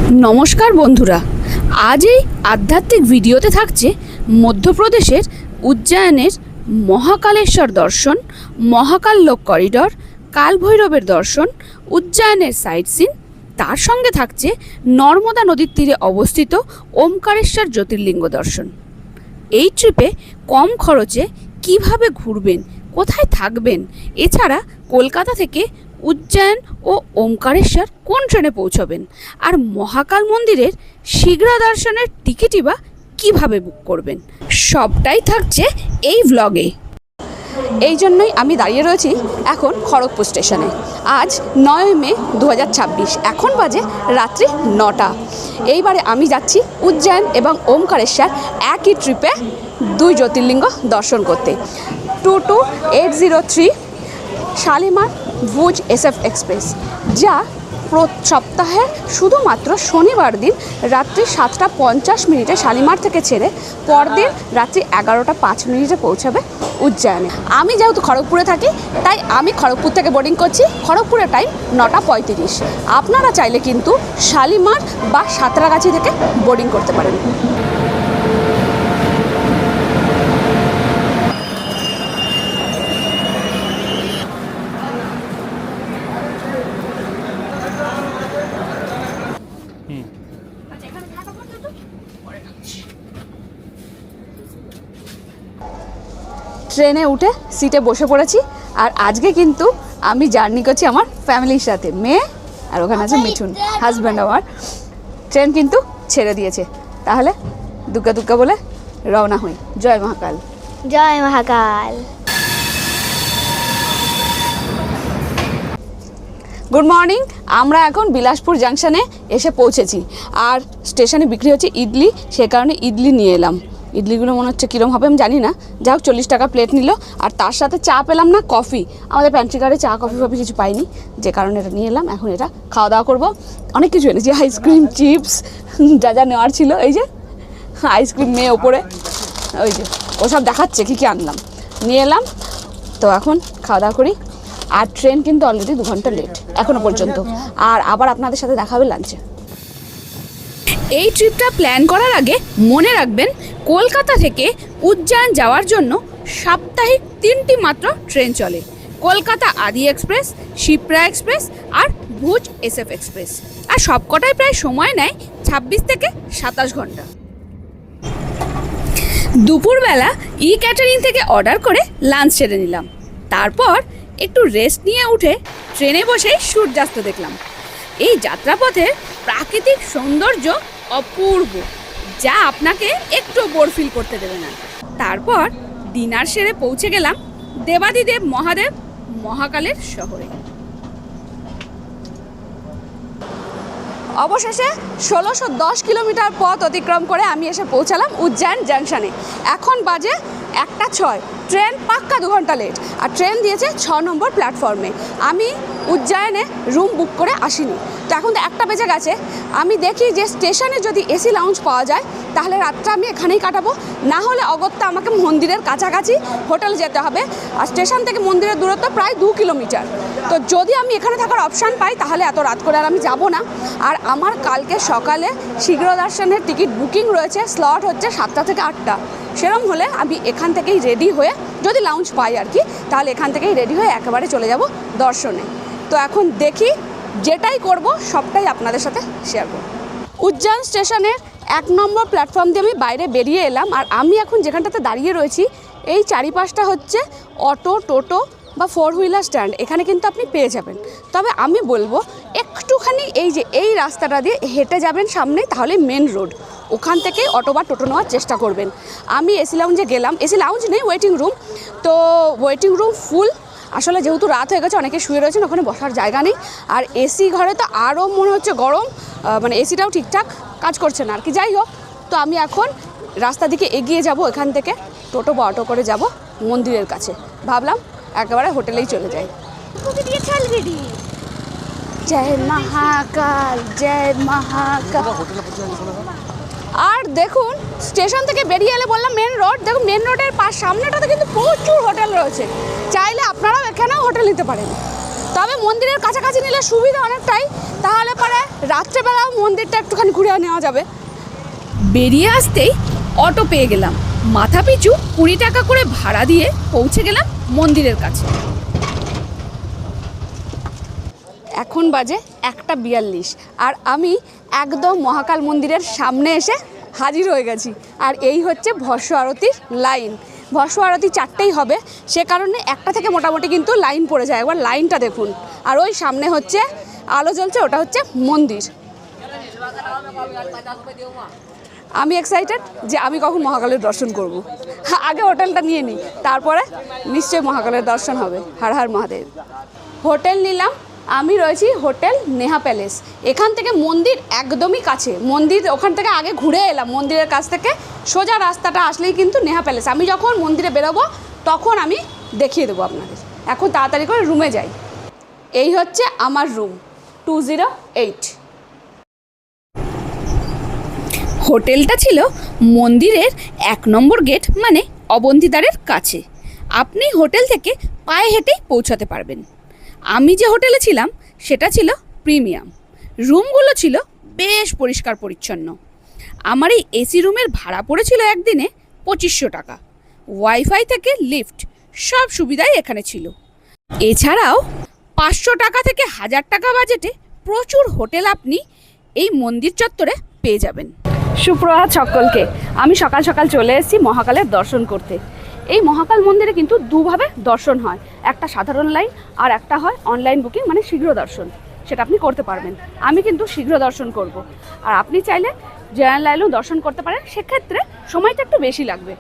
নমস্কার বন্ধুরা, আজ এই আধ্যাত্মিক ভিডিওতে থাকছে মধ্যপ্রদেশের উজ্জয়নের মহাকালেশ্বর দর্শন, মহাকাল লোক করিডর, কালভৈরবের দর্শন, উজ্জয়নের সাইট সিন। তার সঙ্গে থাকছে নর্মদা নদীর তীরে অবস্থিত ওমকারেশ্বর জ্যোতির্লিঙ্গ দর্শন। এই ট্রিপে কম খরচে কিভাবে ঘুরবেন, কোথায় থাকবেন, এছাড়া কলকাতা থেকে উজ্জয়ন ও ওমকারেশ্বর কোন ট্রেনে পৌঁছবেন, আর মহাকাল মন্দিরের শীঘ্র দর্শনের টিকিটই বা কীভাবে বুক করবেন, সবটাই থাকছে এই ভ্লগে। এই জন্যই আমি দাঁড়িয়ে রয়েছি এখন খড়গপুর স্টেশনে। আজ 9 মে 2026, এখন বাজে রাত্রি 9টা। এইবারে আমি যাচ্ছি উজ্জয়ন এবং ওমকারেশ্বর একই ট্রিপে দুই জ্যোতির্লিঙ্গ দর্শন করতে। 22803 শালিমার ভুজ SF এক্সপ্রেস, যা সপ্তাহে শুধুমাত্র শনিবার দিন রাত্রি 7:50 শালিমার থেকে ছেড়ে পরদিন রাত্রি 11:05 পৌঁছাবে উজ্জয়নে। আমি যেহেতু খড়গপুরে থাকি, তাই আমি খড়গপুর থেকে বোর্ডিং করছি। খড়গপুরের টাইম 9:35। আপনারা চাইলে কিন্তু শালিমার বা সাঁতরাগাছি থেকে বোর্ডিং করতে পারেন। ট্রেনে উঠে সিটে বসে পড়েছি, আর আজকে কিন্তু আমি জার্নি করছি আমার ফ্যামিলির সাথে। মেয়ে আর ওখানে আছে মিঠুন, হাজব্যান্ড আমার। ট্রেন কিন্তু ছেড়ে দিয়েছে, তাহলে দুগ্গা দুগ্গা বলে রওনা হই। জয় মহাকাল। জয় মহাকাল। Good morning. আমরা এখন বিলাসপুর জাংশনে এসে পৌঁছেছি, আর স্টেশনে বিক্রি হচ্ছে ইডলি, সে কারণে ইডলি নিয়ে এলাম। ইডলিগুলো মনে হচ্ছে কীরকম হবে আমি জানি না, যা হোক 40 টাকা প্লেট নিল। আর তার সাথে চা পেলাম না, কফি। আমাদের প্যান্ট্রি কার্ডে চা কফি ফফি কিছু পাইনি, যে কারণে এটা নিয়ে এলাম। এখন এটা খাওয়া দাওয়া করবো। অনেক কিছু এনেছি, আইসক্রিম, চিপস, যা যা নেওয়ার ছিল। এই যে আইসক্রিম মেয়ে ওপরে, ওই যে ওসব দেখাচ্ছে কী কী আনলাম, নিয়ে এলাম। তো এখন খাওয়া দাওয়া করি। আর ট্রেন কিন্তু অলরেডি 2 ঘন্টা লেট এখনো পর্যন্ত। আর আবার আপনাদের সাথে দেখা হবে লাঞ্চে। এই ট্রিপটা প্ল্যান করার আগে মনে রাখবেন, কলকাতা থেকে উজ্জয়ন যাওয়ার জন্য সাপ্তাহিক 3টি মাত্র ট্রেন চলে। কলকাতা আদি এক্সপ্রেস, শিপ্রা এক্সপ্রেস আর ভুজ SF এক্সপ্রেস। আর সবকটাই প্রায় সময় নেয় 26 থেকে 27 ঘন্টা। দুপুরবেলা ক্যাটারিং থেকে অর্ডার করে লাঞ্চ সেরে নিলাম। তারপর একটু রেস্ট নিয়ে উঠে ট্রেনে বসেই সূর্যাস্ত দেখলাম। এই যাত্রাপথের প্রাকৃতিক সৌন্দর্য অপূর্ব, যা আপনাকে একটু বোর ফিল করতে দেবে না। তারপর ডিনার সেরে পৌঁছে গেলাম দেবাদিদেব মহাদেব মহাকালের শহরে। অবশেষে 1610 কিলোমিটার পথ অতিক্রম করে আমি এসে পৌঁছালাম উজ্জয়ন জাংশনে। এখন বাজে 1:06। ট্রেন পাক্কা 2 ঘন্টা লেট, আর ট্রেন দিয়েছে 6 নম্বর প্ল্যাটফর্মে। আমি উজ্জয়নে রুম বুক করে আসিনি, তো এখন তো 1টা বেজে গেছে। আমি দেখি যে স্টেশনে যদি AC লাউঞ্জ পাওয়া যায়, তাহলে রাতটা আমি এখানেই কাটাবো। না হলে অগত্যা আমাকে মন্দিরের কাছাকাছি হোটেল যেতে হবে, আর স্টেশন থেকে মন্দিরের দূরত্ব প্রায় 2 কিলোমিটার। তো যদি আমি এখানে থাকার অপশান পাই, তাহলে এত রাত করে আর আমি যাব না। আর আমার কালকে সকালে শীঘ্র দর্শনের টিকিট বুকিং রয়েছে, স্লট হচ্ছে 7টা থেকে 8টা। সেরকম হলে আমি এখান থেকেই রেডি হয়ে, যদি লাউঞ্জ পাই আর কি, তাহলে এখান থেকেই রেডি হয়ে একেবারে চলে যাব দর্শনে। তো এখন দেখি, যেটাই করব সবটাই আপনাদের সাথে শেয়ার করব। উজ্জয়ন স্টেশনের 1 নম্বর প্ল্যাটফর্ম দিয়ে আমি বাইরে বেরিয়ে এলাম। আর আমি এখন যেখানটাতে দাঁড়িয়ে রয়েছি, এই চারিপাশটা হচ্ছে অটো, টোটো বা 4 হুইলার স্ট্যান্ড। এখানে কিন্তু আপনি পেয়ে যাবেন। তবে আমি বলবো একটুখানি এই যে এই রাস্তাটা দিয়ে হেঁটে যাবেন সামনে, তাহলে মেন রোড, ওখান থেকে অটো বা টোটো নেওয়ার চেষ্টা করবেন। আমি AC লাউঞ্জে গেলাম, AC লাউঞ্জ নেই, ওয়েটিং রুম। তো ওয়েটিং রুম ফুল। আসলে যেহেতু রাত হয়ে গেছে, অনেকে শুয়ে রয়েছেন, ওখানে বসার জায়গা নেই। আর AC ঘরে তো আরও মনে হচ্ছে গরম, মানে ACটাও ঠিকঠাক কাজ করছে না আর কি। যাই হোক, তো আমি এখন রাস্তা দিকে এগিয়ে যাব, এখান থেকে টোটো বা অটো করে যাব মন্দিরের কাছে। ভাবলাম একেবারে হোটেলেই চলে যাই। জয় মহাকাল, জয় মহাকাল। আর দেখুন, স্টেশন থেকে বেরিয়ে এলে বললাম মেন রোড, দেখুন মেন রোডের সামনেটাতে কিন্তু প্রচুর হোটেল রয়েছে। চাইলে আপনারাও এখানেও হোটেল নিতে পারেন। তবে মন্দিরের কাছাকাছি নিলে সুবিধা অনেকটাই, তাহলে পরে রাত্রেবেলা মন্দিরটা একটুখানি ঘুরে নেওয়া যাবে। বেরিয়ে আসতেই অটো পেয়ে গেলাম, মাথা পিছু 20 টাকা করে ভাড়া দিয়ে পৌঁছে গেলাম মন্দিরের কাছে। এখন বাজে 1:42 আর আমি একদম মহাকাল মন্দিরের সামনে এসে হাজির হয়ে গেছি। আর এই হচ্ছে ভস্ম আরতির লাইন। ভস্ম আরতি 4টেই হবে, সে কারণে 1টা থেকে মোটামুটি কিন্তু লাইন পড়ে যায়। একবার লাইনটা দেখুন। আর ওই সামনে হচ্ছে আলো জ্বলছে, ওটা হচ্ছে মন্দির। আমি এক্সাইটেড যে আমি কখন মহাকালের দর্শন করব। আগে হোটেলটা নিয়ে নিই, তারপরে নিশ্চয়ই মহাকালের দর্শন হবে। হর হর মহাদেব। হোটেল নিলাম, আমি রয়েছি হোটেল নেহা প্যালেস। এখান থেকে মন্দির একদমই কাছে। মন্দির ওখান থেকে আগে ঘুরে এলাম, মন্দিরের কাছ থেকে সোজা রাস্তাটা আসলেই কিন্তু নেহা প্যালেস। আমি যখন মন্দিরে বেরোবো তখন আমি দেখিয়ে দেবো আপনাদের। এখন তাড়াতাড়ি করে রুমে যাই। এই হচ্ছে আমার রুম 208। হোটেলটা ছিল মন্দিরের 1 নম্বর গেট মানে অবন্তিদ্বারের কাছে। আপনি হোটেল থেকে পায়ে হেঁটেই পৌঁছাতে পারবেন। আমি যে হোটেলে ছিলাম সেটা ছিল প্রিমিয়াম। রুমগুলো ছিল বেশ পরিষ্কার পরিচ্ছন্ন। আমার এই এসি রুমের ভাড়া পড়েছিল একদিনে 2500 টাকা। ওয়াইফাই থেকে লিফট সব সুবিধাই এখানে ছিল। এছাড়াও 500 টাকা থেকে 1000 টাকা বাজেটে প্রচুর হোটেল আপনি এই মন্দির চত্বরে পেয়ে যাবেন। সুপ্রভাত সকলকে। আমি সকাল সকাল চলে এসেছি মহাকালের দর্শন করতে। এই মহাকাল মন্দিরে কিন্তু দুভাবে দর্শন হয়, একটা সাধারণ লাইন আর একটা হয় অনলাইন বুকিং মানে শীঘ্র দর্শন। সেটা আপনি করতে পারবেন। আমি কিন্তু শীঘ্র দর্শন করব, আর আপনি চাইলে জেনারেল লাইনেও দর্শন করতে পারেন, সেক্ষেত্রে সময়টা একটু বেশি লাগবে।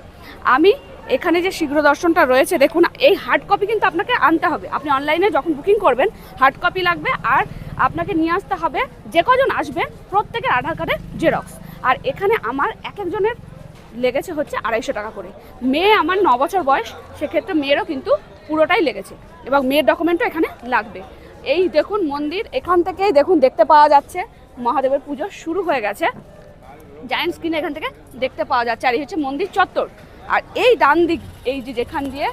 আমি এখানে যে শীঘ্র দর্শনটা রয়েছে দেখুন, এই হার্ড কপি কিন্তু আপনাকে আনতে হবে। আপনি অনলাইনে যখন বুকিং করবেন হার্ড কপি লাগবে, আর আপনাকে নিয়ে আসতে হবে যে কজন আসবেন প্রত্যেকের আধার কার্ডের জেরক্স। আর এখানে আমার এক একজনের লেগেছে হচ্ছে 250 টাকা করে। মেয়ে আমার 9 বছর বয়স, সেক্ষেত্রে মেয়েরও কিন্তু পুরোটাই লেগেছে, এবং মেয়ের ডকুমেন্টও এখানে লাগবে। এই দেখুন মন্দির, এখান থেকেই দেখুন দেখতে পাওয়া যাচ্ছে মহাদেবের পুজো শুরু হয়ে গেছে। জায়েন্ট স্ক্রিনে এখান থেকে দেখতে পাওয়া যাচ্ছে। আর এই হচ্ছে মন্দির চত্বর। আর এই ডান দিক, এই যে যেখান দিয়ে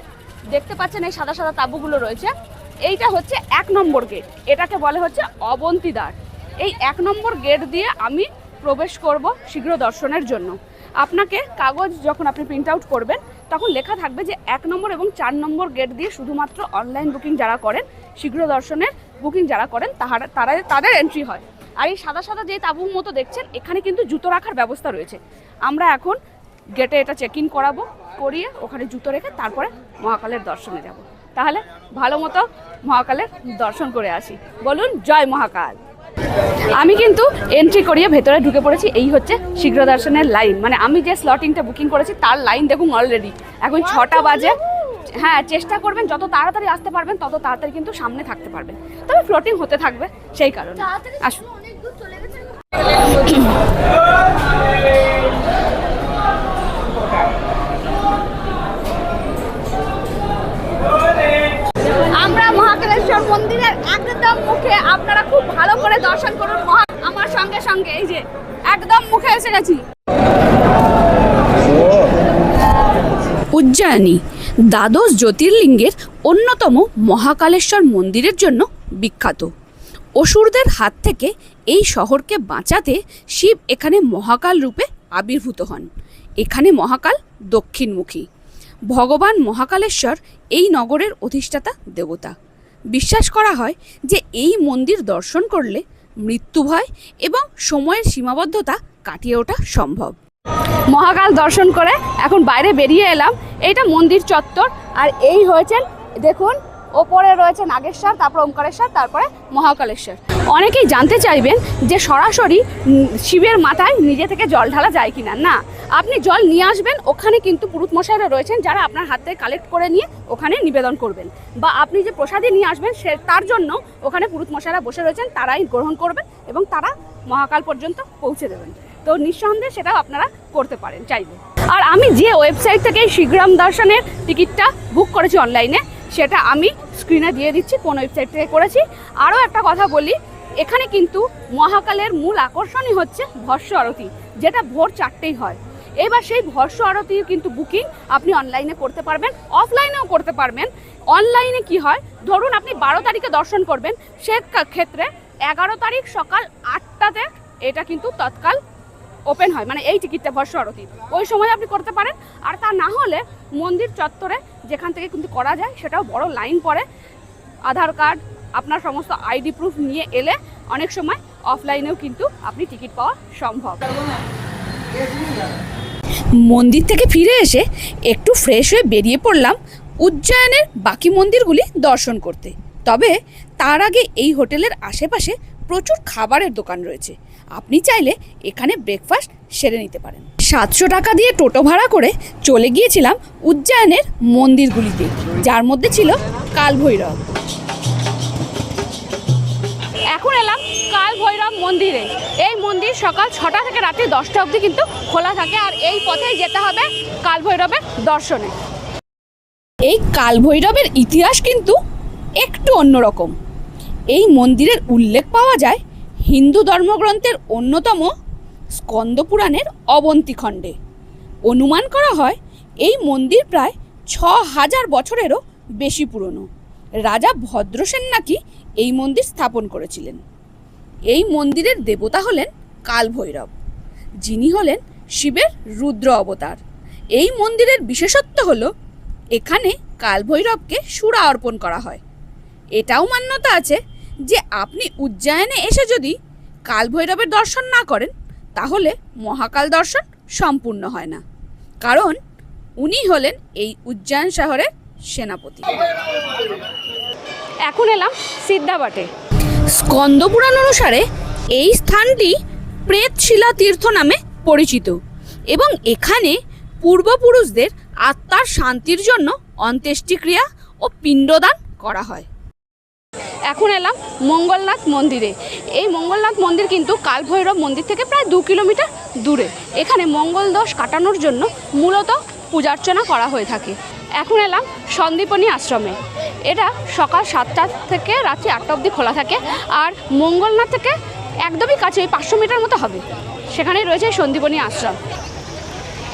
দেখতে পাচ্ছেন এই সাদা সাদা তাঁবুগুলো রয়েছে, এইটা হচ্ছে 1 নম্বর গেট। এটাকে বলে হচ্ছে অবন্তিদ্বার। এই 1 নম্বর গেট দিয়ে আমি প্রবেশ করব শীঘ্র দর্শনের জন্য। আপনাকে কাগজ যখন আপনি প্রিন্ট আউট করবেন তখন লেখা থাকবে যে 1 নম্বর এবং 4 নম্বর গেট দিয়ে শুধুমাত্র অনলাইন বুকিং যারা করেন, শীঘ্র দর্শনের বুকিং যারা করেন তাদের এন্ট্রি হয়। আর এই সাদা সাদা যে তাঁবুর মতো দেখছেন, এখানে কিন্তু জুতো রাখার ব্যবস্থা রয়েছে। আমরা এখন গেটে এটা চেক ইন করিয়ে ওখানে জুতো রেখে তারপরে মহাকালের দর্শনে যাব। তাহলে ভালো মতো মহাকালের দর্শন করে আসি। বলুন জয় মহাকাল। আমি কিন্তু এন্ট্রি করিয়ে ভেতরে ঢুকে পড়েছি। এই হচ্ছে শীঘ্র দর্শনের লাইন, মানে আমি যে স্লটিংটা বুকিং করেছি তার লাইন দেখুন অলরেডি। এখন 6টা বাজে। হ্যাঁ, চেষ্টা করবেন যত তাড়াতাড়ি আসতে পারবেন তত তাড়াতাড়ি কিন্তু সামনে থাকতে পারবেন, তবে ফ্লোটিং হতে থাকবে সেই কারণে। আসুন। আমরা মহাকালেশ্বর মন্দিরের একদম মুখে, আপনারা খুব ভালো করে দর্শন করুন। আমার সঙ্গে সঙ্গে এই যে একদম মুখে এসে গেছি। উজ্জয়িনী দ্বাদশ জ্যোতির্লিঙ্গের অন্যতম মহাকালেশ্বর মন্দিরের জন্য বিখ্যাত। অসুরদের হাত থেকে এই শহরকে বাঁচাতে শিব এখানে মহাকাল রূপে আবির্ভূত হন। এখানে মহাকাল দক্ষিণমুখী। ভগবান মহাকালেশ্বর এই নগরের অধিষ্ঠাতা দেবতা। বিশ্বাস করা হয় যে এই মন্দির দর্শন করলে মৃত্যু ভয় এবং সময়ের সীমাবদ্ধতা কাটিয়ে ওঠা সম্ভব। মহাকাল দর্শন করে এখন বাইরে বেরিয়ে এলাম। এইটা মন্দির চত্বর। আর এই হয়েছেন দেখুন, ওপরে রয়েছে নাগেশ্বর, তারপর ওমকারেশ্বর, তারপরে মহাকালেশ্বর। অনেকেই জানতে চাইবেন যে সরাসরি শিবের মাথায় নিজে থেকে জল ঢালা যায় কিনা। না, আপনি জল নিয়ে আসবেন, ওখানে কিন্তু পুরুত মশাইরা রয়েছেন যারা আপনার হাত থেকে কালেক্ট করে নিয়ে ওখানে নিবেদন করবেন, বা আপনি যে প্রসাদী নিয়ে আসবেন তার জন্য ওখানে পুরুত মশাইরা বসে রয়েছেন, তারাই গ্রহণ করবেন এবং তারা মহাকাল পর্যন্ত পৌঁছে দেবেন। তো নিঃসন্দেহে সেটাও আপনারা করতে পারেন চাইলে। আর আমি যে ওয়েবসাইট থেকে শীঘ্রম দর্শনের টিকিটটা বুক করেছি অনলাইনে, সেটা আমি স্ক্রিনে দিয়ে দিচ্ছি কোন ওয়েবসাইট থেকে করেছি। আরও একটা কথা বলি, এখানে কিন্তু মহাকালের মূল আকর্ষণই হচ্ছে ভস্ম আরতি, যেটা ভোর 4টেই হয়। এবার সেই ভস্ম আরতির কিন্তু বুকিং আপনি অনলাইনে করতে পারবেন, অফলাইনেও করতে পারবেন। অনলাইনে কি হয়, ধরুন আপনি 12 তারিখে দর্শন করবেন, সে ক্ষেত্রে 11 তারিখ সকাল 8টাতে এটা কিন্তু তৎকাল ওপেন হয়, মানে এই টিকিটটা ভস্য আরতি ওই সময় আপনি করতে পারেন। আর তা না হলে মন্দির চত্বরে যেখান থেকে কিন্তু করা যায়, সেটাও বড় লাইন পড়ে। আধার কার্ড, আপনার সমস্ত আইডি প্রুফ নিয়ে এলে অনেক সময় অফলাইনেও কিন্তু আপনি টিকিট পাওয়া সম্ভব। মন্দির থেকে ফিরে এসে একটু ফ্রেশ হয়ে বেরিয়ে পড়লাম উজ্জয়নের বাকি মন্দিরগুলি দর্শন করতে। তবে তার আগে এই হোটেলের আশেপাশে প্রচুর খাবারের দোকান রয়েছে, আপনি চাইলে এখানে ব্রেকফাস্ট সেরে নিতে পারেন। 700 টাকা দিয়ে টোটো ভাড়া করে চলে গিয়েছিলাম উজ্জয়নের মন্দিরগুলিতে, যার মধ্যে ছিল কাল ভৈরব। এখন এলাম কাল ভৈরব মন্দিরে। এই মন্দির সকাল 6টা থেকে রাত্রি 10টা অবধি কিন্তু খোলা থাকে, আর এই পথেই যেতে হবে কাল ভৈরবের দর্শনে। এই কাল ভৈরবের ইতিহাস কিন্তু একটু অন্যরকম। এই মন্দিরের উল্লেখ পাওয়া যায় হিন্দু ধর্মগ্রন্থের অন্যতম স্কন্দ পুরাণের অবন্তী খণ্ডে। অনুমান করা হয় এই মন্দির প্রায় 6000 বছরেরও বেশি পুরনো। রাজা ভদ্রসেন নাকি এই মন্দির স্থাপন করেছিলেন। এই মন্দিরের দেবতা হলেন কাল ভৈরব, যিনি হলেন শিবের রুদ্র অবতার। এই মন্দিরের বিশেষত্ব হলো এখানে কাল ভৈরবকে সুরা অর্পণ করা হয়। এটাও মান্যতা আছে যে আপনি উজ্জয়নে এসে যদি কাল ভৈরবের দর্শন না করেন, তাহলে মহাকাল দর্শন সম্পূর্ণ হয় না, কারণ উনি হলেন এই উজ্জয়ন শহরের সেনাপতি। এখন এলাম সিদ্ধাবাটে। স্কন্দ পুরাণ অনুসারে এই স্থানটি প্রেতশিলা তীর্থ নামে পরিচিত এবং এখানে পূর্বপুরুষদের আত্মার শান্তির জন্য অন্ত্যেষ্টিক্রিয়া ও পিণ্ডদান করা হয়। এখন এলাম মঙ্গলনাথ মন্দিরে। এই মঙ্গলনাথ মন্দির কিন্তু কাল ভৈরব মন্দির থেকে প্রায় 2 কিলোমিটার দূরে। এখানে মঙ্গল দোষ কাটানোর জন্য মূলত পূজার্চনা করা হয়ে থাকে। এখন এলাম সন্দীপনী আশ্রমে। এটা সকাল 7টা থেকে রাত্রি 8টা অবধি খোলা থাকে, আর মঙ্গলনাথ থেকে একদমই কাছে, 500 মিটার মতো হবে, সেখানেই রয়েছে সন্দীপনী আশ্রম।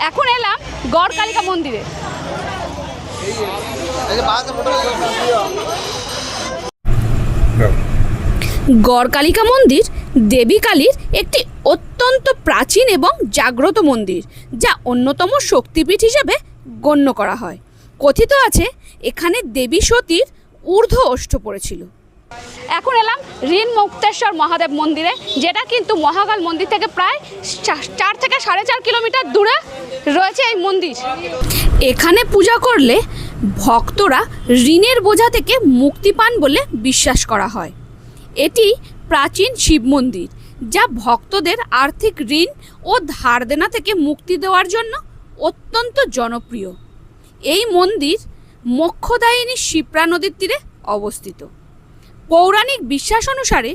এখন এলাম গড় কালিকা মন্দিরে। গড় কালিকা মন্দির দেবী কালীর একটি অত্যন্ত প্রাচীন এবং জাগ্রত মন্দির, যা অন্যতম শক্তিপীঠ হিসেবে গণ্য করা হয়। কথিত আছে এখানে দেবী সতীর ঊর্ধ্ব ওষ্ঠ পড়েছিল। এখন এলাম ঋণ মুক্তেশ্বর মহাদেব মন্দিরে, যেটা কিন্তু মহাকাল মন্দির থেকে প্রায় 4 থেকে 4.5 কিলোমিটার দূরে রয়েছে এই মন্দির। এখানে পূজা করলে ভক্তরা ঋণের বোঝা থেকে মুক্তি পান বলে বিশ্বাস করা হয়। এটি প্রাচীন শিব মন্দির, যা ভক্তদের আর্থিক ঋণ ও ধার দেনা থেকে মুক্তি দেওয়ার জন্য অত্যন্ত জনপ্রিয়। এই মন্দির মোক্ষদায়িনী শিপ্রা নদীর তীরে অবস্থিত। পৌরাণিক বিশ্বাস অনুসারে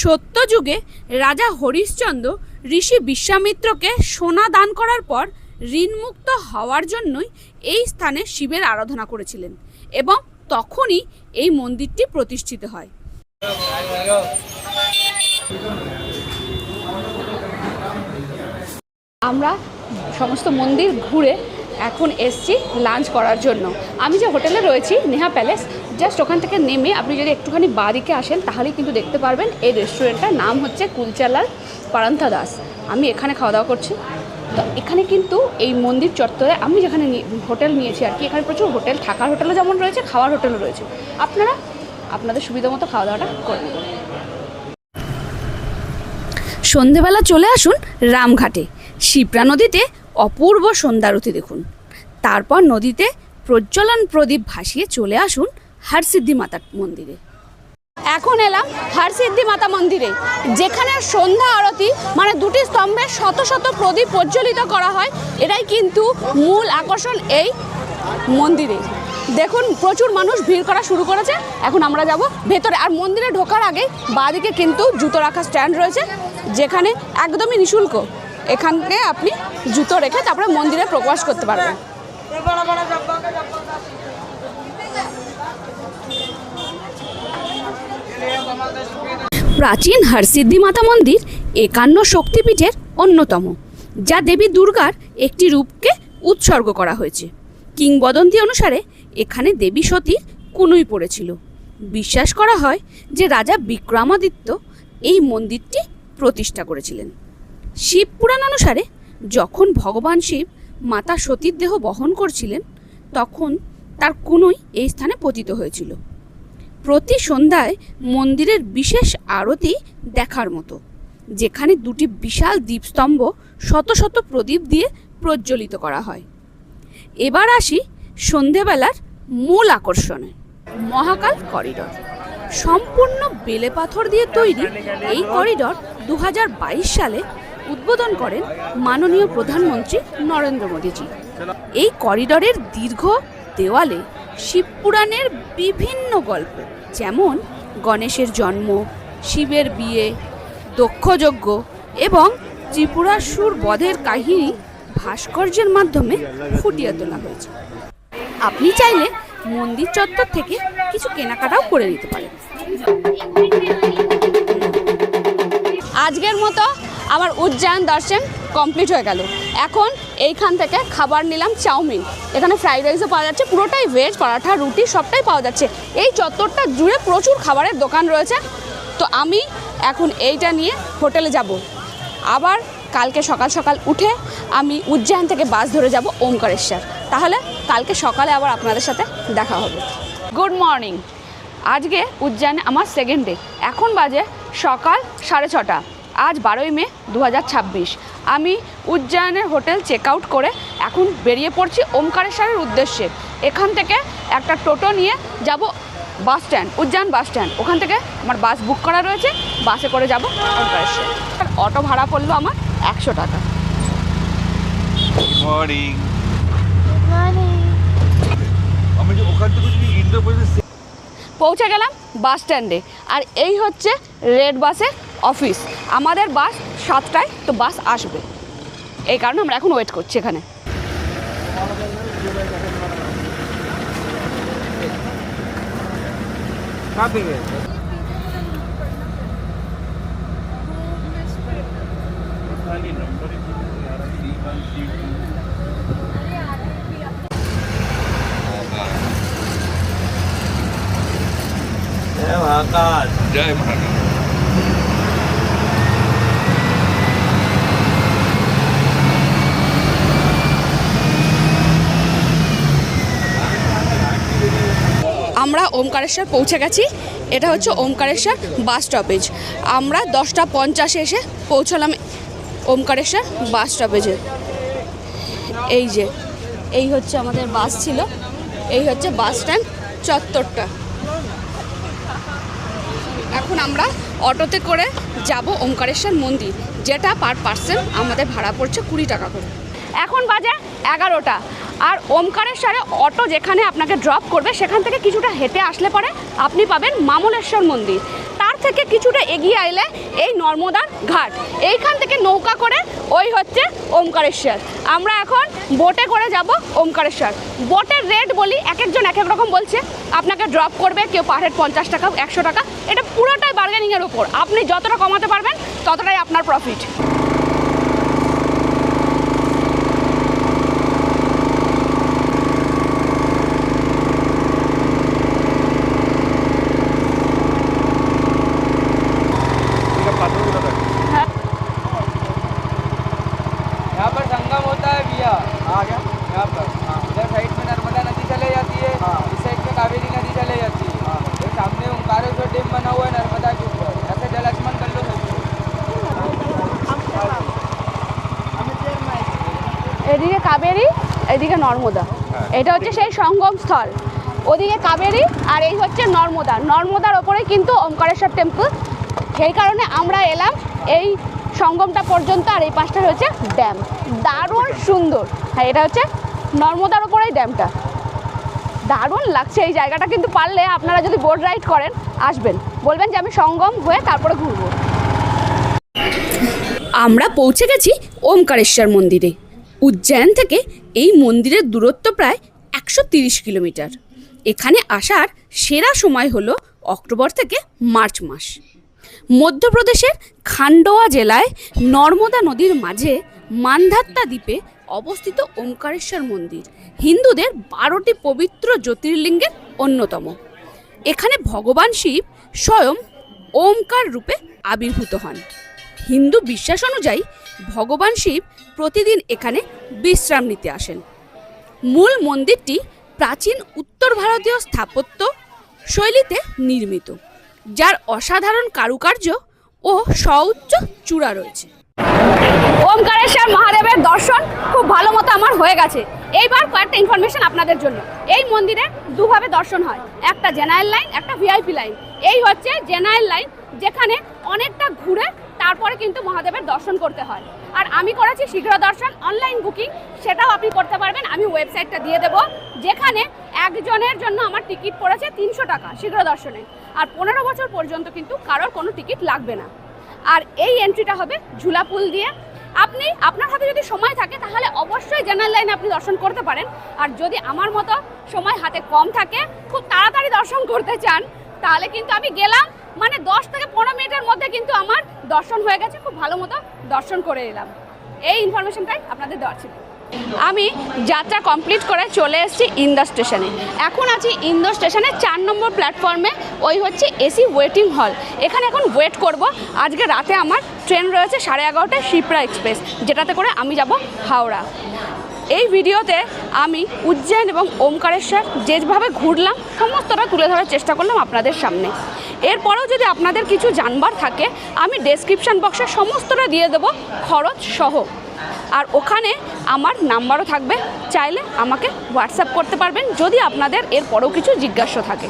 সত্যযুগে রাজা হরিশ্চন্দ্র ঋষি বিশ্বামিত্রকে সোনা দান করার পর ঋণমুক্ত হওয়ার জন্যই এই স্থানে শিবের আরাধনা করেছিলেন এবং তখনই এই মন্দিরটি প্রতিষ্ঠিত হয়। আমরা সমস্ত মন্দির ঘুরে এখন এসছি লাঞ্চ করার জন্য। আমি যে হোটেলে রয়েছি নেহা প্যালেস, জাস্ট ওখান থেকে নেমে আপনি যদি একটুখানি বাঁদিকে আসেন তাহলেই কিন্তু দেখতে পারবেন এই রেস্টুরেন্টটার নাম হচ্ছে কুলচালাল পারান্থা দাস। আমি এখানে খাওয়া দাওয়া করছি। তো এখানে কিন্তু এই মন্দির চত্বরে আমি যেখানে হোটেল নিয়েছি আর কি, এখানে প্রচুর হোটেল, থাকার হোটেলও যেমন রয়েছে, খাওয়ার হোটেলও রয়েছে। আপনারা আপনাদের সুবিধা মতো খাওয়া দাওয়াটা করে নেবেন। সন্ধেবেলা চলে আসুন রামঘাটে। শিপ্রা নদীতে অপূর্ব সন্ধ্যারতি দেখুন। তারপর নদীতে প্রজ্বলন প্রদীপ ভাসিয়ে চলে আসুন হরসিদ্ধি মাতা মন্দিরে। এখন এলাম হরসিদ্ধি মাতা মন্দিরে, যেখানে সন্ধ্যা আরতি মানে 2টি স্তম্ভে শত শত প্রদীপ প্রজ্বলিত করা হয়। এটাই কিন্তু মূল আকর্ষণ এই মন্দিরে। দেখুন প্রচুর মানুষ ভিড় করা শুরু করেছে। এখন আমরা যাব ভেতরে। আর মন্দিরে ঢোকার আগে বাঁদিকে কিন্তু জুতো রাখার স্ট্যান্ড রয়েছে, যেখানে একদমই নিঃশুল্ক এখানে আপনি জুতো রেখে তারপরে মন্দিরে প্রবেশ করতে পারবেন। প্রাচীন হরসিদ্ধি মাতা মন্দির 51 শক্তিপীঠের অন্যতম, যা দেবী দুর্গার একটি রূপকে উৎসর্গ করা হয়েছে। কিংবদন্তি অনুসারে এখানে দেবী সতীর কুনুই পড়েছিল। বিশ্বাস করা হয় যে রাজা বিক্রমাদিত্য এই মন্দিরটি প্রতিষ্ঠা করেছিলেন। শিব পুরাণ অনুসারে যখন ভগবান শিব মাতা সতীর দেহ বহন করছিলেন তখন তার কুনুই এই স্থানে পতিত হয়েছিল। প্রতি সন্ধ্যায় মন্দিরের বিশেষ আরতি দেখার মতো, যেখানে দুটি বিশাল দীপস্তম্ভ শত শত প্রদীপ দিয়ে প্রজ্বলিত করা হয়। এবার আসি সন্ধেবেলার মূল আকর্ষণে, মহাকাল করিডর। সম্পূর্ণ বেলে পাথর দিয়ে তৈরি এই করিডর 2022 সালে উদ্বোধন করেন মাননীয় প্রধানমন্ত্রী নরেন্দ্র মোদীজি। এই করিডরের দীর্ঘ দেওয়ালে শিবপুরাণের বিভিন্ন গল্প, যেমন গণেশের জন্ম, শিবের বিয়ে, দক্ষযজ্ঞ এবং ত্রিপুরাসুর বধের কাহিনী ভাস্কর্যের মাধ্যমে ফুটিয়ে তোলা হয়েছে। আপনি চাইলে মন্দির চত্বর থেকে কিছু কেনাকাটাও করে নিতে পারেন। আজকের মতো আমার উজ্জয়ন দর্শন কমপ্লিট হয়ে গেল। এখন এইখান থেকে খাবার নিলাম চাউমিন, এখানে ফ্রাইড রাইসও পাওয়া যাচ্ছে, পুরোটাই ভেজ, পরাঠা, রুটি সবটাই পাওয়া যাচ্ছে। এই চত্বরটা জুড়ে প্রচুর খাবারের দোকান রয়েছে। তো আমি এখন এইটা নিয়ে হোটেলে যাব। আবার কালকে সকাল সকাল উঠে আমি উজ্জয়ন থেকে বাস ধরে যাব ওমকারেশ্বর। তাহলে কালকে সকালে আবার আপনাদের সাথে দেখা হবে। Good morning. আজকে উজ্জয়নে আমার সেকেন্ড ডে। এখন বাজে সকাল 6:30। আজ 12ই মে 2026। আমি উজ্জয়নের হোটেল চেক আউট করে এখন বেরিয়ে পড়ছি ওমকারেশ্বরের উদ্দেশ্যে। এখান থেকে একটা টোটো নিয়ে যাব bus stand, Ujjain bus stand. ওখান থেকে আমার বাস বুক করা রয়েছে, বাসে করে যাব ওমকারেশ্বর। অটো ভাড়া পড়লো আমার 100 টাকা। মর্নিং। মর্নিং। পৌঁছে গেলাম বাস স্ট্যান্ডে। আর এই হচ্ছে রেড বাসের অফিস। আমাদের বাস 7টায়, তো বাস আসবে, এই কারণে আমরা এখন ওয়েট করছি এখানে। जय महाकाल। जय महाकाल। আমরা ওমকারেশ্বর পৌঁছে গেছি। এটা হচ্ছে ওমকারেশ্বর বাস স্টপেজ। আমরা 10:50 এসে পৌঁছলাম ওমকারেশ্বর বাস স্টপেজে। এই হচ্ছে আমাদের বাস ছিল, এই হচ্ছে বাস স্ট্যান্ড চত্বরটা। এখন আমরা অটোতে করে যাব ওমকারেশ্বর মন্দির, যেটা পার পার্সন আমাদের ভাড়া পড়ছে 20 টাকা করে। এখন বাজে 11টা। আর ওমকারেশ্বরে অটো যেখানে আপনাকে ড্রপ করবে সেখান থেকে কিছুটা হেঁটে আসলে পরে আপনি পাবেন মামলেশ্বর মন্দির। তার থেকে কিছুটা এগিয়ে আইলে এই নর্মদার ঘাট, এইখান থেকে নৌকা করে ওই হচ্ছে ওমকারেশ্বর। আমরা এখন বোটে করে যাব ওমকারেশ্বর। বোটের রেট বলি, এক একজন এক এক রকম বলছে। আপনাকে ড্রপ করবে কেউ পার হেড 50 টাকা, 100 টাকা। এটা পুরোটাই বার্গেনিংয়ের উপর। আপনি যতটা কমাতে পারবেন ততটাই আপনার প্রফিট। यहाँ पर संगम होता है भैया। हाँ क्या? यहाँ पर इधर साइड में नर्मदा नदी चले जाती है, इस साइड में कावेरी नदी चले जाती है। और सामने ओंकारेश्वर डैम बना हुआ है नर्मदा के ऊपर। ऐसे जल आचमन कर लो सबको। এদিকে কাবেরী, এদিকে নর্মদা। এটা হচ্ছে সেই সঙ্গম স্থল। ওদিকে কাবেরী আর এই হচ্ছে নর্মদা। নর্মদার ওপরে কিন্তু ওমকারেশ্বর টেম্পল। সেই কারণে আমরা এলাম এই সঙ্গমটা পর্যন্ত। আর এই পাশটা হচ্ছে ড্যাম, দারুণ সুন্দর। হ্যাঁ, এটা হচ্ছে নর্মদার ওপরেই ড্যামটা। দারুণ লাগছে এই জায়গাটা। কিন্তু পারলে আপনারা যদি বোট রাইড করেন আসবেন, বলবেন যে আমি সঙ্গম হয়ে তারপরে ঘুরবো। আমরা পৌঁছে গেছি ওমকারেশ্বর মন্দিরে। উজ্জয়ন থেকে এই মন্দিরের দূরত্ব প্রায় 130 কিলোমিটার। এখানে আসার সেরা সময় হলো অক্টোবর থেকে মার্চ মাস। মধ্যপ্রদেশের খান্ডোয়া জেলায় নর্মদা নদীর মাঝে মান্ধাত্তা দ্বীপে অবস্থিত ওমকারেশ্বর মন্দির হিন্দুদের 12টি পবিত্র জ্যোতির্লিঙ্গের অন্যতম। এখানে ভগবান শিব স্বয়ং ওমকার রূপে আবির্ভূত হন। হিন্দু বিশ্বাস অনুযায়ী ভগবান শিব প্রতিদিন এখানে বিশ্রাম নিতে আসেন। মূল মন্দিরটি প্রাচীন উত্তর ভারতীয় স্থাপত্য শৈলীতে নির্মিত, যার অসাধারণ কারুকার্য ও সুউচ্চ চূড়া রয়েছে। ওমকারেশ্বর মহাদেবের দর্শন খুব ভালো মতো আমার হয়ে গেছে। এইবার কয়েকটা ইনফরমেশন আপনাদের জন্য। এই মন্দিরে দুভাবে দর্শন হয়, একটা জেনারেল লাইন, একটা ভিআইপি লাইন। এই হচ্ছে জেনারেল লাইন, যেখানে অনেকটা ঘুরে তারপরে কিন্তু মহাদেবের দর্শন করতে হয়। আর আমি করেছি শীঘ্র দর্শন অনলাইন বুকিং, সেটাও আপনি করতে পারবেন। আমি ওয়েবসাইটটা দিয়ে দেবো, যেখানে একজনের জন্য আমার টিকিট পড়েছে 300 টাকা শীঘ্র দর্শনে। আর 15 বছর পর্যন্ত কিন্তু কারোর কোনো টিকিট লাগবে না। আর এই এন্ট্রিটা হবে ঝুলাপুল দিয়ে। আপনি আপনার হাতে যদি সময় থাকে তাহলে অবশ্যই জেনারেল লাইনে আপনি দর্শন করতে পারেন। আর যদি আমার মতো সময় হাতে কম থাকে, খুব তাড়াতাড়ি দর্শন করতে চান, তাহলে কিন্তু আমি গেলাম, মানে 10 থেকে 15 মিনিটের মধ্যে কিন্তু আমার দর্শন হয়ে গেছে। খুব ভালো মতো দর্শন করে এলাম। এই ইনফরমেশনটাই আপনাদের দেওয়া ছিল। আমি যাত্রা কমপ্লিট করে চলে এসেছি ইন্দোর স্টেশনে। এখন আছি ইন্দোর স্টেশনে 4 নম্বর প্ল্যাটফর্মে। ওই হচ্ছে এসি ওয়েটিং হল, এখানে এখন ওয়েট করব। আজকে রাতে আমার ট্রেন রয়েছে 11:30টায় শিপ্রা এক্সপ্রেস, যেটাতে করে আমি যাব হাওড়া। এই ভিডিওতে আমি উজ্জয়ন এবং ওমকারেশ্বর যেভাবে ঘুরলাম সমস্তটা তুলে ধরার চেষ্টা করলাম আপনাদের সামনে। এরপরেও যদি আপনাদের কিছু জানবার থাকে, আমি ডেসক্রিপশন বক্সে সমস্তটা দিয়ে দেবো খরচ সহ। আর ওখানে আমার নাম্বারও থাকবে, চাইলে আমাকে হোয়াটসঅ্যাপ করতে পারবেন যদি আপনাদের এরপরেও কিছু জিজ্ঞাসা থাকে।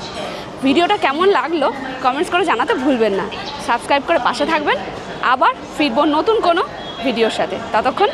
ভিডিওটা কেমন লাগলো কমেন্টস করে জানাতে ভুলবেন না। সাবস্ক্রাইব করে পাশে থাকবেন। আবার ফিরবো নতুন কোনো ভিডিওর সাথে। ততক্ষণ